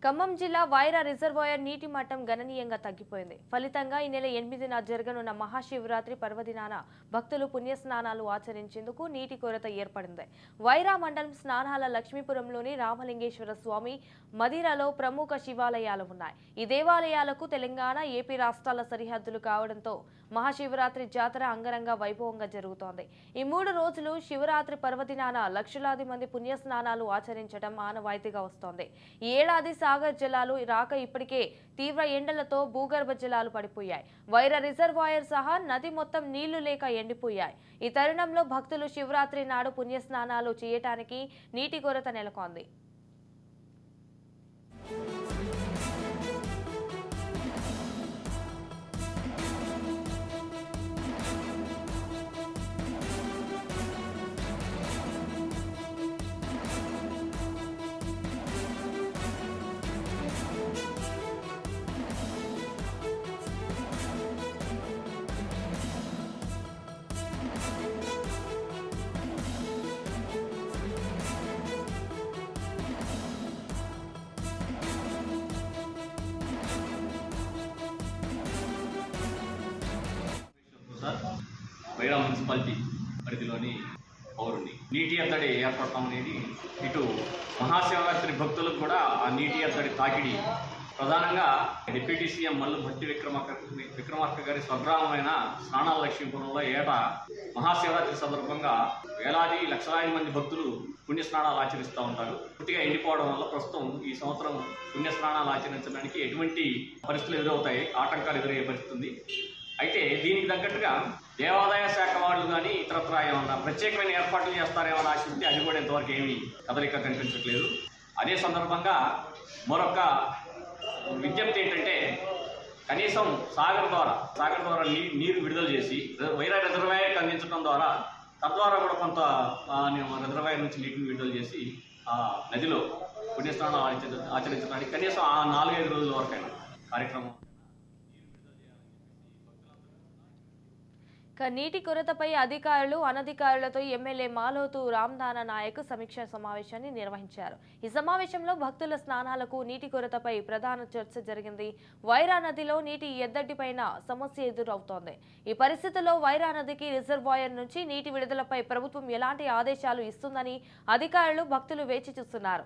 ఖమ్మం జిల్లా వైరా రిజర్వాయర్ నీటి మట్టం గణనీయంగా తగ్గిపోయింది. ఫలితంగా ఈ నెల 8న జరగనున్న మహాశివరాత్రి పర్వదినాన భక్తులు పుణ్యస్నానాలు ఆచరించేందుకు నీటి కొరత ఏర్పడింది. వైరా మండలం స్నానాల లక్ష్మీపురంలోని రామలింగేశ్వర స్వామి మదిరలో ప్రముఖ శివాలయాలు ఉన్నాయి. ఈ దేవాలయాలకు తెలంగాణ, ఏపీ రాష్ట్రాల సరిహద్దులు కావడంతో మహాశివరాత్రి జాతర అంగరంగ వైభవంగా జరుగుతోంది. ఈ 3 రోజులు శివరాత్రి పర్వదినాన లక్షలాది మంది పుణ్యస్నానాలు ఆచరించడం ఆనవాయితీగా వస్తోంది. ఈ ఏడాది సాగర్ జలాలు రాక ఇప్పటికే తీవ్ర ఎండలతో భూగర్భ జలాలు పడిపోయాయి. వైరా రిజర్వాయర్ సహా నది మొత్తం నీళ్లు లేక ఎండిపోయాయి. ఈ తరుణంలో భక్తులు శివరాత్రి నాడు పుణ్యస్నానాలు చేయటానికి నీటి కొరత నెలకొంది. వైరా మున్సిపాలిటీ పరిధిలోని పౌరుని నీటి ఎద్దడి ఏర్పడటం అనేది ఇటు మహాశివరాత్రి భక్తులకు కూడా ఆ నీటి ఎద్దడి తాకిడి ప్రధానంగా డిప్యూటీ సీఎం మల్లు భట్టి విక్రమార్క గారి స్వగ్రామమైన స్నానాల లక్ష్మీపురంలో ఏటా మహాశివరాత్రి సందర్భంగా వేలాది లక్షలాది మంది భక్తులు పుణ్యస్నానాలు ఆచరిస్తూ ఉంటారు. పూర్తిగా ఎండిపోవడం వల్ల ప్రస్తుతం ఈ సంవత్సరం పుణ్యస్నానాలు ఆచరించడానికి ఎటువంటి పరిస్థితులు ఎదురవుతాయి, ఆటంకాలు ఎదురయ్యే పరిస్థితి. అయితే దీనికి తగ్గట్టుగా దేవాదాయ శాఖ వాళ్ళు కానీ ఇతరత్ర ఏమన్నా ప్రత్యేకమైన ఏర్పాట్లు చేస్తారేమో ఆశిస్తే అది కూడా ఇంతవరకు ఏమీ కదలిక కనిపించట్లేదు. అదే సందర్భంగా మరొక విజ్ఞప్తి ఏంటంటే కనీసం సాగర్ ద్వారా నీరు విడుదల చేసి వైరా రిజర్వాయర్కి అందించడం ద్వారా తద్వారా కూడా కొంత రిజర్వాయర్ నుంచి నీటిని విడుదల చేసి ఆ నదిలో పుణ్యస్నానాలు ఆచరించడానికి కనీసం ఆ 4-5 రోజుల వరకైనా కార్యక్రమం. నీటి కొరతపై అధికారులు, అనధికారులతో ఎమ్మెల్యే మాలోతు రామ్దాన నాయక్ సమీక్ష సమావేశాన్ని నిర్వహించారు. ఈ సమావేశంలో భక్తుల స్నానాలకు నీటి కొరతపై ప్రధాన చర్చ జరిగింది. వైరా నదిలో నీటి ఎద్దడిపైన సమస్య ఎదురవుతోంది. ఈ పరిస్థితుల్లో వైరా నదికి రిజర్వాయర్ నుంచి నీటి విడుదలపై ప్రభుత్వం ఎలాంటి ఆదేశాలు ఇస్తుందని అధికారులు, భక్తులు వేచి చూస్తున్నారు.